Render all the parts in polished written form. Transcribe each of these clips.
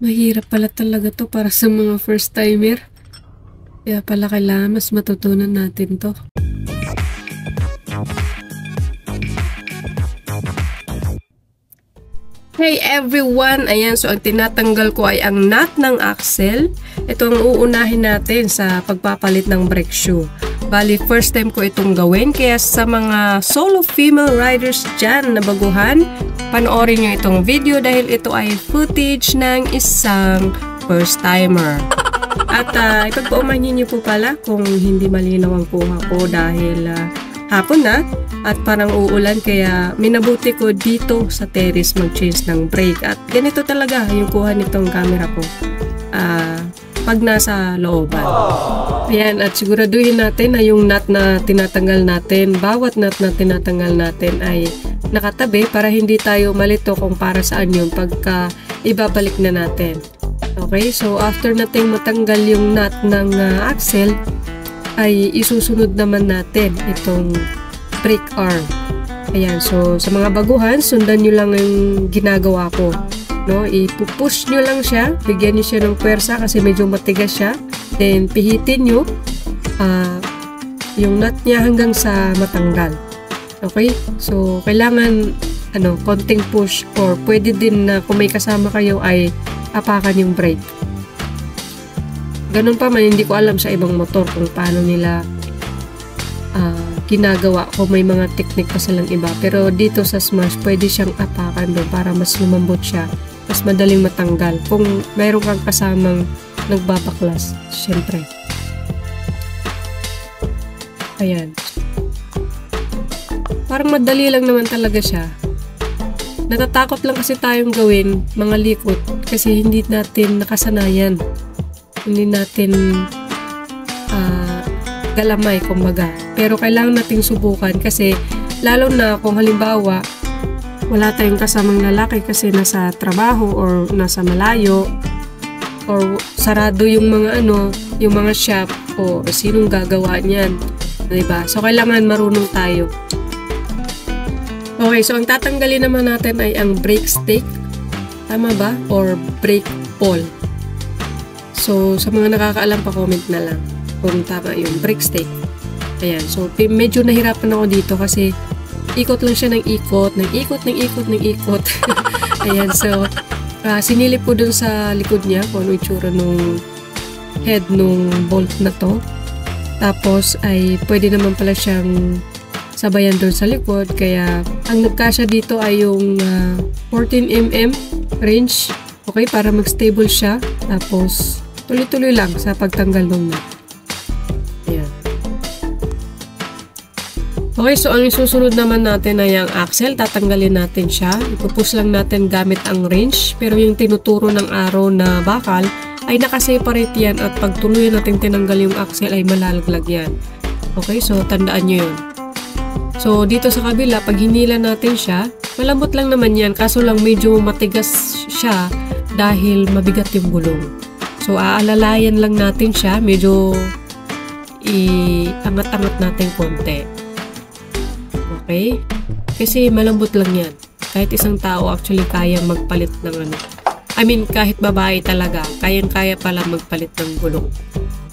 Mahirap pala talaga to para sa mga first timer. Kaya pala kailangan mas matutunan natin to. Hey everyone! Ayan, so ang tinatanggal ko ay ang nut ng axle. Ito ang uunahin natin sa pagpapalit ng brake shoe. Bali, first time ko itong gawin. Kaya sa mga solo female riders dyan na baguhan, panoorin nyo itong video dahil ito ay footage ng isang first timer. At ipagpaumanhin nyo po pala kung hindi malinaw ang kuha ko dahil hapon na at parang uulan kaya minabuti ko dito sa terrace mag-change ng brake. At ganito talaga yung kuha nitong camera ko pag nasa looban. Ayan, at siguraduhin natin na yung nut na tinatanggal natin, bawat nut na tinatanggal natin ay nakatabi para hindi tayo malito kung para saan yun pagka ibabalik na natin. Okay, so after natin matanggal yung nut ng axle, ay isusunod naman natin itong brake arm. Ayan, so sa mga baguhan, sundan nyo lang yung ginagawa ko. No? Ipupush nyo lang siya, bigyan nyo siya ng pwersa kasi medyo matigas siya. Then, pihitin nyo yung nut niya hanggang sa matanggal. Okay? So, kailangan konting push or pwede din na kung may kasama kayo ay apakan yung brake. Ganun pa man, hindi ko alam sa ibang motor kung paano nila ginagawa kung may mga technique pa silang iba. Pero dito sa Smash, pwede siyang apakan doon para mas lumambot siya. Mas madaling matanggal. Kung mayroon kang kasamang nagbabaklas, syempre. Ayan. Parang madali lang naman talaga siya. Natatakot lang kasi tayong gawin, mga likot, kasi hindi natin nakasanayan. Hindi natin galamay, kumbaga. Pero kailangan nating subukan kasi lalo na kung halimbawa wala tayong kasamang lalaki kasi nasa trabaho or nasa malayo or sarado yung mga yung mga shop o sinong gagawa niyan, diba? So kailangan marunong tayo. Okay, so ang tatanggalin naman natin ay ang brake stick, tama ba? Or brake ball. So sa mga nakakaalam pa, comment na lang kung tama yung brake stick. Ayan, so medyo nahirapan ako dito kasi ikot lang siya ng ikot. Ayan, so sinilip ko dun sa likod niya kung ano itsura nung head nung bolt na to. Tapos ay pwede naman pala siyang sabayan dun sa likod. Kaya ang nagkasya dito ay yung 14mm range. Okay, para mag-stable siya. Tapos tuloy-tuloy lang sa pagtanggal ng nut. Okay, so ang isusunod naman natin ay ang axle. Tatanggalin natin siya. Ipupush lang natin gamit ang wrench. Pero yung tinuturo ng arrow na bakal ay nakaseparate yan at pag tuluyan natin tinanggal yung axle ay malalaglag yan. Okay, so tandaan nyo yun. So dito sa kabila, pag hinila natin siya, malambot lang naman yan. Kaso lang medyo matigas siya dahil mabigat yung gulong. So aalalayan lang natin siya. Medyo iangat-angat natin konti. Okay? Kasi malambot lang yan. Kahit isang tao actually kayang magpalit ng I mean, kahit babae talaga, kayang-kaya pala magpalit ng gulong.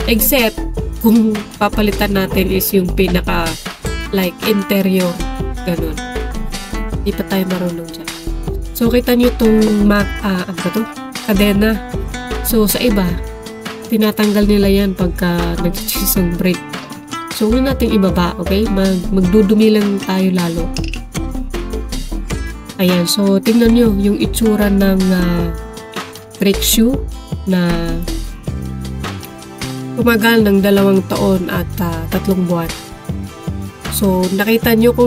Except, kung papalitan natin is yung pinaka, like, interior. Ganun. Di pa tayo marunong dyan. So, kita nyo itong kadena. So, sa iba, tinatanggal nila yan pagka nag-cheese ang brake. So, huwag natin ibaba, okay? Magdudumi lang tayo lalo. Ayan, so, tingnan nyo yung itsura ng brake shoe na tumagal ng 2 taon at 3 buwan. So, nakita nyo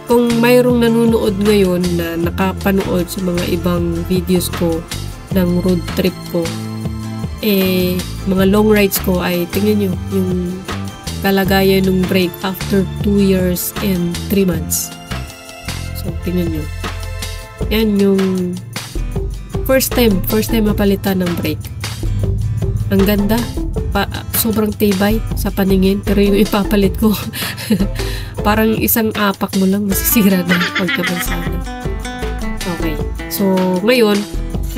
kung mayroong nanonood ngayon na nakapanood sa mga ibang videos ko ng road trip ko, mga long rides ko ay tingnan nyo yung kalagayan ng brake after 2 years and 3 months. So, tingnan nyo. Yan yung first time mapalitan ng brake. Ang ganda. Sobrang tibay sa paningin. Pero yung ipapalit ko, parang isang apak mo lang masisira na pagkabansana. Okay. So, ngayon,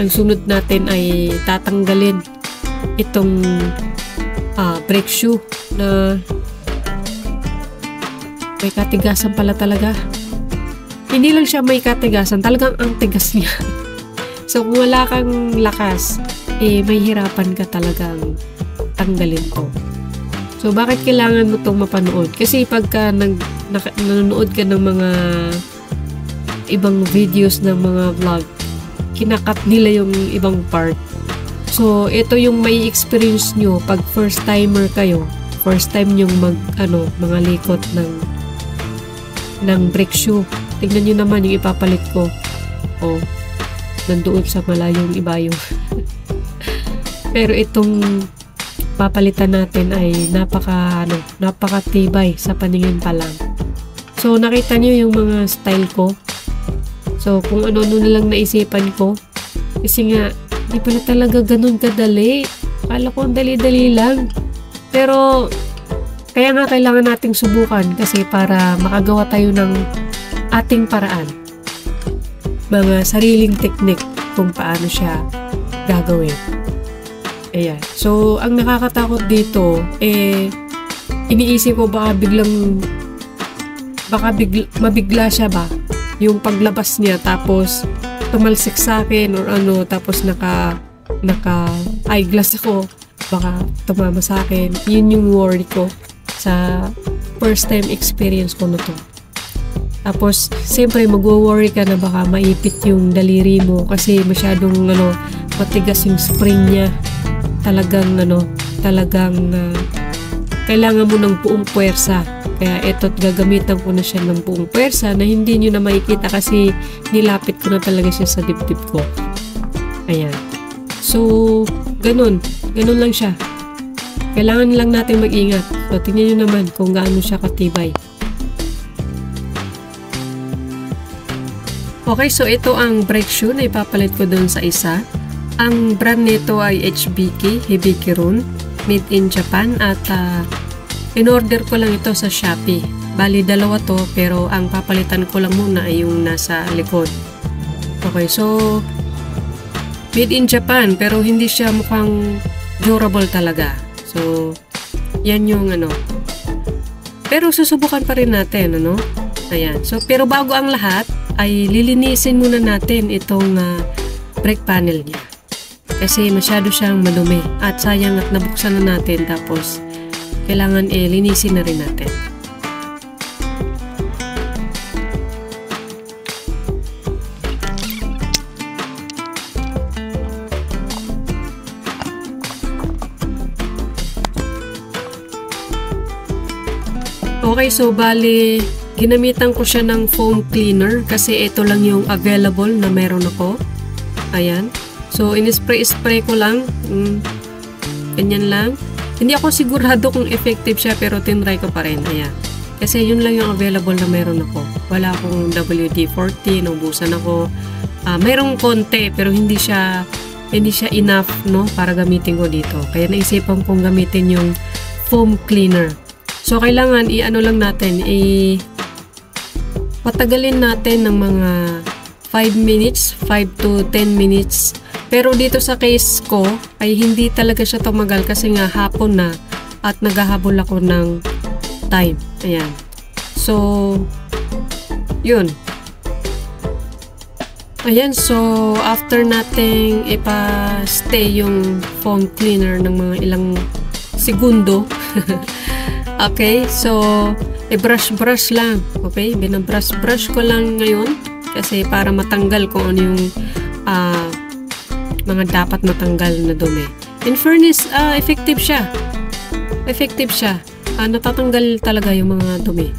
ang sunod natin ay tatanggalin itong brake shoe na may katigasan pala talaga. Hindi lang siya may katigasan, talagang ang tigas niya. So kung wala kang lakas, may hirapan ka talagang tanggalin to. So bakit kailangan mo itong mapanood? Kasi pagka nanonood ka ng mga ibang videos ng mga vlog, kinakat nila yung ibang part. So ito yung may experience nyo pag first timer kayo, first time yung mga likot ng brake shoe. Tignan nyo naman yung ipapalit ko. Nandoon sa malayong ibayo. Pero itong papalitan natin ay napakatibay sa paningin pa lang. So nakita nyo yung mga style ko. So kung ano-ano na lang naisipan ko. Kasi nga, di pala talaga ganun kadali. Akala ko ang dali-dali lang. Pero kaya nga kailangan nating subukan kasi para makagawa tayo ng ating paraan. Mga sariling teknik kung paano siya gagawin. Ayan. So, ang nakakatakot dito, iniisip ko mabigla siya ba? Yung paglabas niya, tapos tumalsik sa akin or tapos naka eyeglass ako, baka tumama sa akin. Yun yung worry ko sa first time experience ko na to. Tapos, siyempre magwo-worry ka na baka maipit yung daliri mo kasi masyadong matigas yung spring niya. Talagang kailangan mo ng buong puwersa. Kaya eto't gagamitan ko na siya ng buong puwersa na hindi nyo na makikita kasi nilapit ko na talaga siya sa dibdib ko. Ayan. So, ganun lang siya. Kailangan lang natin mag-ingat. So, tingnan nyo naman kung gaano siya katibay. Okay, so ito ang brake shoe na ipapalit ko doon sa isa. Ang brand nito ay HBK, Hibiki Run, made in Japan at in-order ko lang ito sa Shopee. Bali, dalawa to pero ang papalitan ko lang muna ay yung nasa likod. Okay, so made in Japan pero hindi siya mukhang durable talaga. So, yan yung Pero susubukan pa rin natin, Ayan. So, pero bago ang lahat, ay lilinisin muna natin itong brake panel niya. Kasi masyado siyang madumi. At sayang at nabuksan na natin. Tapos, kailangan linisin na rin natin. Okay, so bali, ginamitan ko siya ng foam cleaner kasi ito lang yung available na meron ako. Ayan. So, in-spray ko lang. Ganyan lang. Hindi ako sigurado kung effective siya pero tinry ko pa rin. Ayan. Kasi yun lang yung available na meron ako. Wala akong WD-40. Naubusan ako. Mayroong konti pero hindi siya enough para gamitin ko dito. Kaya naisipan kong gamitin yung foam cleaner. So, kailangan lang natin, patagalin natin ng mga 5 minutes, 5 to 10 minutes. Pero dito sa case ko, ay hindi talaga siya tumagal kasi nga hapon na at naghahabol ako ng time. Ayan. So, yun. Ayan, so, after nating ipa-stay yung foam cleaner ng mga ilang segundo, okay, so i-brush lang. Okay, binabrush ko lang ngayon kasi para matanggal kung ano yung mga dapat matanggal na dumi. In fairness, effective siya. Natatanggal talaga yung mga dumi.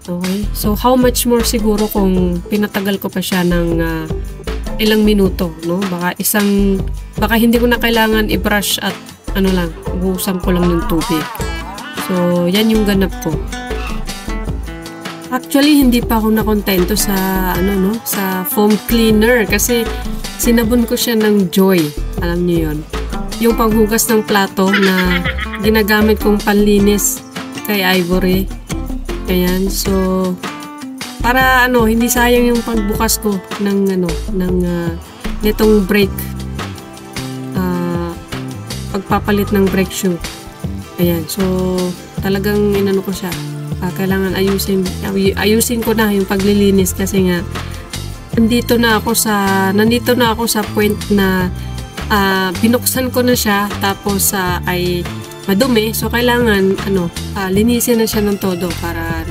Okay, so how much more siguro kung pinatagal ko pa siya ng ilang minuto, no? Baka hindi ko na kailangan i-brush at buhusan ko lang ng tubig. So, yan yung ganap ko. Actually, hindi pa ako nakontento sa sa foam cleaner kasi sinabon ko siya ng Joy. Alam niyo 'yon. Yung panghugas ng plato na ginagamit kong panlinis kay Ivory. Ayan, so para hindi sayang yung pagbukas ko ng nitong brake. Pagpapalit ng brake shoe. Ayan. So, talagang inano ko siya. Kailangan ayusin ko na yung paglilinis kasi nga nandito na ako sa point na binuksan ko na siya tapos ay madumi. So, kailangan linisin na siya ng todo para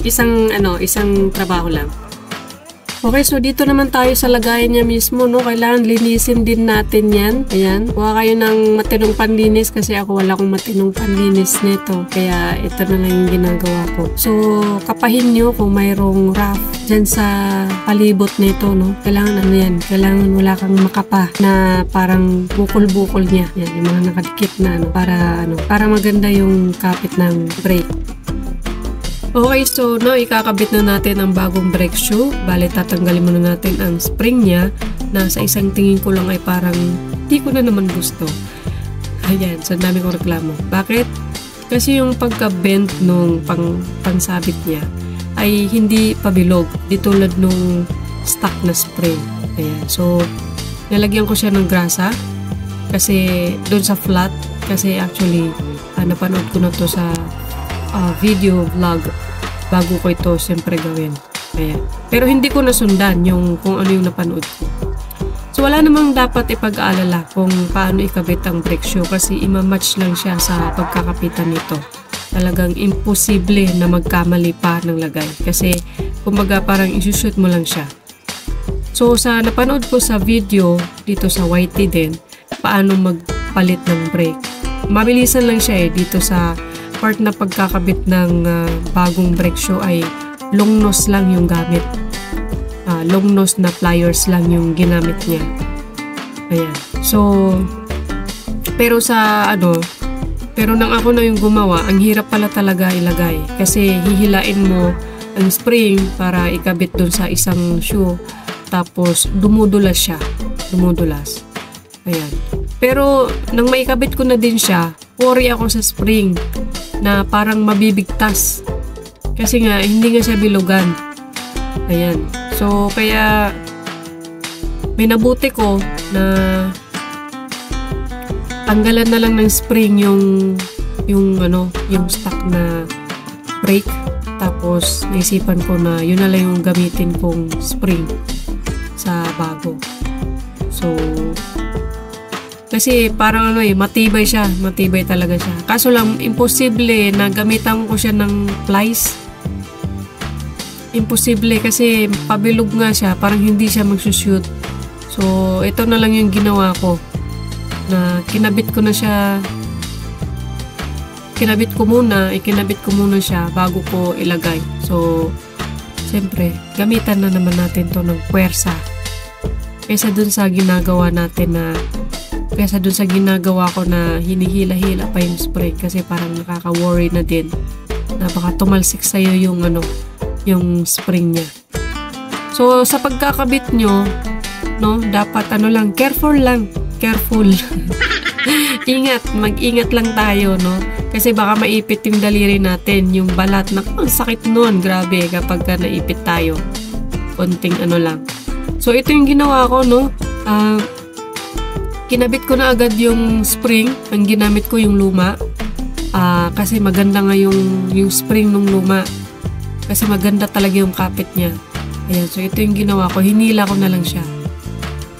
isang trabaho lang. Okay, so dito naman tayo sa lagayan niya mismo, no? Kailangan linisin din natin yan. Ayan. Huwag kayo ng matinong panlinis kasi ako wala akong matinong panlinis nito. Kaya ito na lang yung ginagawa ko. So, kapahin nyo kung mayroong rough dyan sa palibot nito, no? Kailangan Kailangan wala kang makapa na parang bukol-bukol niya. Yan, yung mga nakadikit na, para maganda yung kapit ng brake. Okay, so now ikakabit na natin ang bagong brake shoe. Bale, tatanggalin muna natin ang spring niya na sa isang tingin ko lang ay parang di ko na naman gusto. Ayan, so dami kong reklamo. Bakit? Kasi yung pagka-bend nung pangsabit niya ay hindi pabilog. Di tulad nung stock na spring. Ayan, so nalagyan ko siya ng grasa kasi doon sa flat. Kasi actually, napanood ko na to sa video vlog bago ko ito siyempre gawin. Ayan. Pero hindi ko nasundan kung ano yung napanood ko. So wala namang dapat ipag-aalala kung paano ikabit ang brake shoe kasi ima-match lang siya sa pagkakapitan nito. Talagang imposible na magkamali pa ng lagay kasi kumbaga parang isushoot mo lang siya. So sa napanood ko sa video dito sa YT din, paano magpalit ng brake. Mabilisan lang siya dito sa part na pagkakabit ng bagong brake shoe ay long nose lang yung gamit. Long nose na pliers lang yung ginamit niya. Ayan. So, pero nang ako na yung gumawa, ang hirap pala talaga ilagay. Kasi hihilain mo ang spring para ikabit dun sa isang shoe. Tapos, dumudulas siya. Ayan. Pero, nang maikabit ko na din siya, worry ako sa spring na parang mabibigtas. Kasi nga, hindi nga siya bilugan. Ayan. So, kaya may nabuti ko na tanggalan na lang ng spring yung stock na brake. Tapos, naisipan ko na yun na lang yung gamitin kong spring sa bago. So, kasi parang matibay siya. Matibay talaga siya. Kaso lang, imposible na gamitan ko siya ng plies. Imposible kasi pabilog nga siya. Parang hindi siya magsushoot. So, ito na lang yung ginawa ko. Na kinabit ko muna siya bago ko ilagay. So, siyempre, gamitan na naman natin to ng puwersa. Kaysa dun sa ginagawa ko na hinihila-hila pa yung spring kasi parang nakaka-worry na din na baka tumalsik sa'yo yung spring niya. So, sa pagkakabit nyo, dapat careful. Mag-ingat lang tayo, kasi baka maipit yung daliri natin, yung balat na, ang sakit nun, grabe kapag naipit tayo. Konting lang. So, ito yung ginawa ko, kinabit ko na agad yung spring. Ang ginamit ko yung luma. Kasi maganda nga yung spring nung luma. Kasi maganda talaga yung kapit niya. Ayan, so ito yung ginawa ko. Hinila ko na lang siya.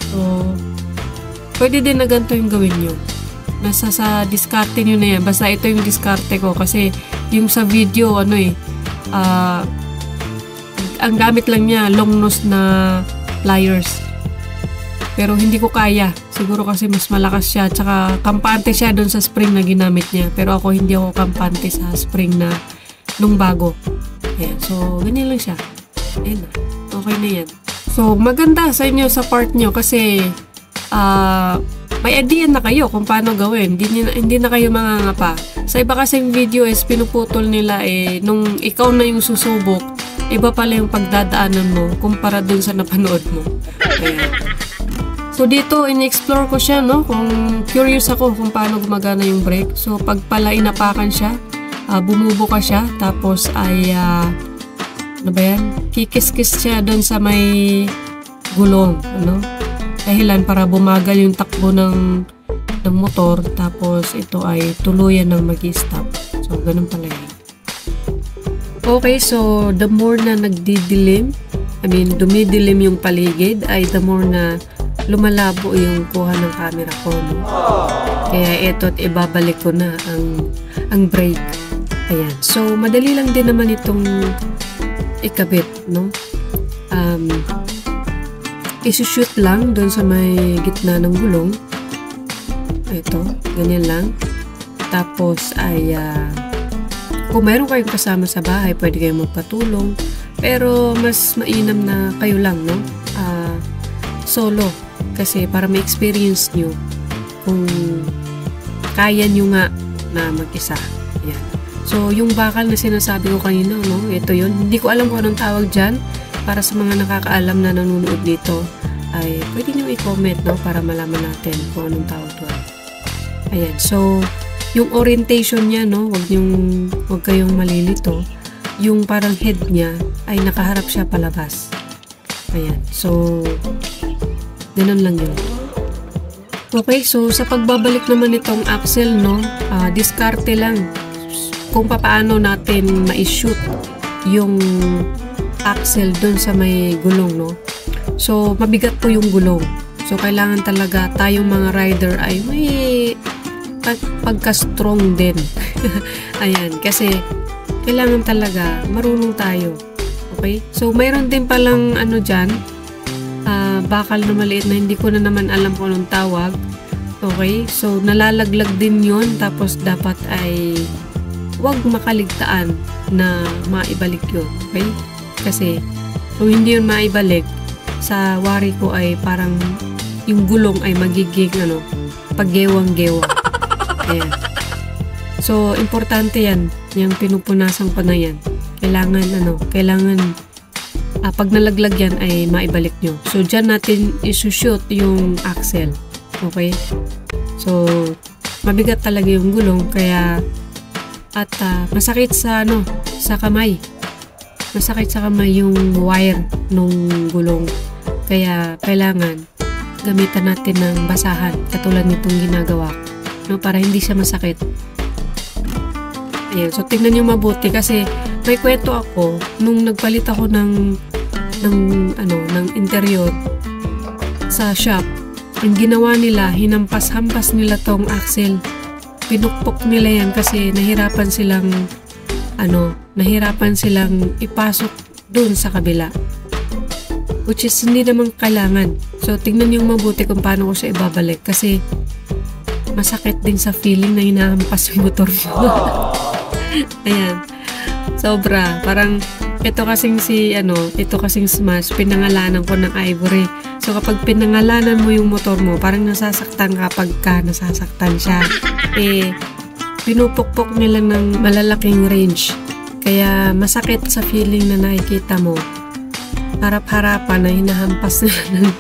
So, pwede din na ganito yung gawin nyo. Nasa sa diskarte nyo na yan. Basta ito yung diskarte ko. Kasi yung sa video, ang gamit lang niya, long nose na pliers. Pero hindi ko kaya. Siguro kasi mas malakas siya. Tsaka kampante siya doon sa spring na ginamit niya. Pero ako hindi ako kampante sa spring na nung bago. Ayan. So, ganyan lang siya. Ayan na. Okay na yan. So, maganda sa inyo sa part nyo kasi may idea na kayo kung paano gawin. Hindi na kayo mangangapa. Sa iba kasing video is pinuputol nila nung ikaw na yung susubok, iba pala yung pagdadaanan mo kumpara dun sa napanood mo. Ayan. So, dito, in-explore ko siya, kung curious ako kung paano gumagana yung brake. So, pag pala inapakan siya, bumubuka siya, tapos ay, kikis-kis siya doon sa may gulong, ano? Dahilan para bumagal yung takbo ng motor, tapos ito ay tuluyan ng mag-stop. So, ganun pala yun. Okay, so the more na dumidilim yung paligid, ay the more na lumalabo yung kuha ng camera ko, no? Kaya ito't ibabalik ko na ang brake. Ayan. So, madali lang din naman itong ikabit, no? Isushoot lang doon sa may gitna ng gulong. Ito, ganyan lang. Tapos ay kung mayroon kayong kasama sa bahay, pwede kayong magpatulong. Pero mas mainam na kayo lang, no? Solo. Kasi para ma-experience nyo kung kaya nyo nga na mag-isa. Ayan. So, yung bakal na sinasabi ko kanina, no? Ito yun. Hindi ko alam kung anong tawag dyan. Para sa mga nakakaalam na nanonood dito, ay pwede nyo i-comment, no? Para malaman natin kung anong tawag doon. Ayan. So, yung orientation niya, no? Huwag kayong malilito. Yung parang head niya ay nakaharap siya palabas. Ayan. So, ganun lang yun. Okay. So, sa pagbabalik naman itong axle, no? Diskarte lang kung paano natin ma-shoot yung axle dun sa may gulong, no? So, mabigat po yung gulong. So, kailangan talaga tayong mga rider ay may pagka-strong din. Ayan, kasi kailangan talaga marunong tayo. Okay? So, mayroon din palang dyan, bakal na maliit na hindi ko na naman alam kung anong tawag. Okay? So, nalalaglag din yon, tapos dapat ay huwag makaligtaan na maibalik yun. Okay? Kasi, kung hindi yun maibalik, sa wari ko ay parang yung gulong ay magiging paggewang-gewang. Ayan. So, importante yan. Yung pinupunasan ko na yan. Kailangan pag nalaglag yan ay maibalik nyo. So, dyan natin isushoot yung axle. Okay? So, mabigat talaga yung gulong. Kaya, masakit sa kamay. Masakit sa kamay yung wire nung gulong. Kaya, kailangan gamitan natin ng basahan katulad nitong ginagawa ko, no? Para hindi siya masakit. Ayan. So, tingnan nyo mabuti kasi may kwento ako nung nagpalit ako ng interior sa shop. Ang ginawa nila, hinampas-hampas nila tong axle. Pinukpok nila yan kasi nahirapan silang ipasok dun sa kabila. Which is hindi naman kailangan. So, tingnan nyo mabuti kung paano ko siya ibabalik kasi masakit din sa feeling na hinahampas yung motor mo. Ayan. Sobra. Parang ito kasing Smash, pinangalanan ko ng Ivory. So, kapag pinangalanan mo yung motor mo, parang nasasaktan kapag nasasaktan siya. Pinupukpok nila ng malalaking range. Kaya masakit sa feeling na nakikita mo. Harap-harapan na hinahampas nila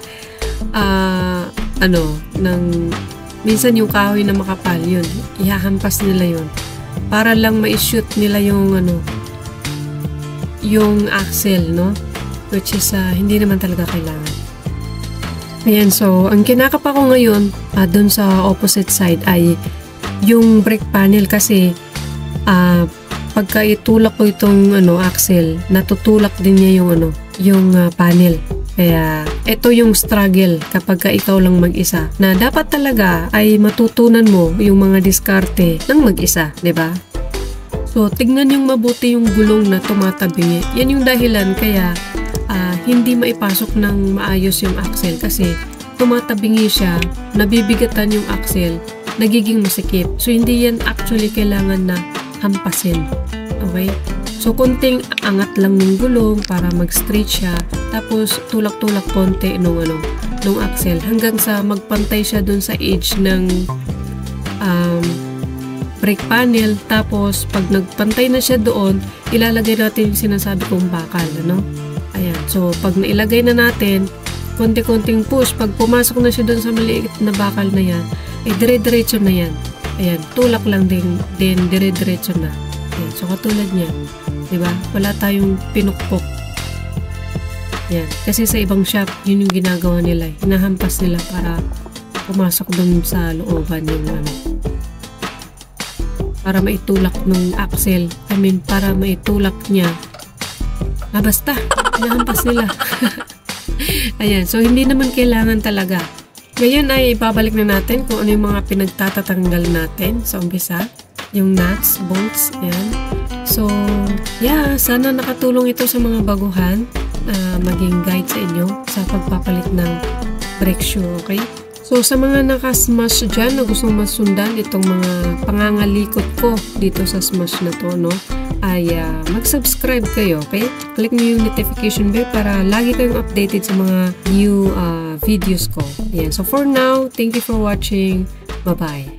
minsan yung kahoy na makapal, yun. Ihahampas nila yun. Para lang ma-shoot nila yung axle, no? Which is, hindi naman talaga kailangan. Ayan, so, ang kinakapa ko ngayon, dun sa opposite side ay yung brake panel kasi, pagka itulak ko itong axle, natutulak din niya yung panel. Kaya ito yung struggle kapag ikaw lang mag-isa. Na dapat talaga ay matutunan mo yung mga diskarte ng mag-isa, 'di ba? So tignan yung mabuti yung gulong na tumatabi. Yan yung dahilan kaya hindi maipasok ng maayos yung axle kasi tumatabingi siya, nabibigatan yung axle, nagiging masikip. So hindi yan actually kailangan na hampasin. Okay? So, konting angat lang ng gulong para mag-straight siya. Tapos, tulak-tulak konti nung axle. Hanggang sa magpantay siya dun sa edge ng brake panel. Tapos, pag nagpantay na siya doon, ilalagay natin yung sinasabi kong bakal. Ayan. So, pag nailagay na natin, konti-konting push. Pag pumasok na siya dun sa maliit na bakal na yan, dire-diretso na yan. Ayan. Tulak lang din dire-diretso na. Ayan. So, katulad niya. Diba? Wala tayong pinukpok. Yan. Kasi sa ibang shop, yun yung ginagawa nila. Hinahampas nila para pumasok dun sa looban yung para maitulak nung axle. I mean, para maitulak niya. Basta. Hinahampas nila. Ayan. So, hindi naman kailangan talaga. Ngayon ay ibabalik na natin kung ano yung mga pinagtatatanggal natin sa umpisa. Yung nuts, bolts, ayan. So, yeah, sana nakatulong ito sa mga baguhan. Maging guide sa inyo sa pagpapalit ng brake shoe, okay? So, sa mga naka-smash dyan na gustong masundan itong mga pangangalikot ko dito sa smash na to, no? Ay mag-subscribe kayo, okay? Click nyo yung notification bell para lagi kayong updated sa mga new videos ko. Ayan. So, for now, thank you for watching. Bye-bye.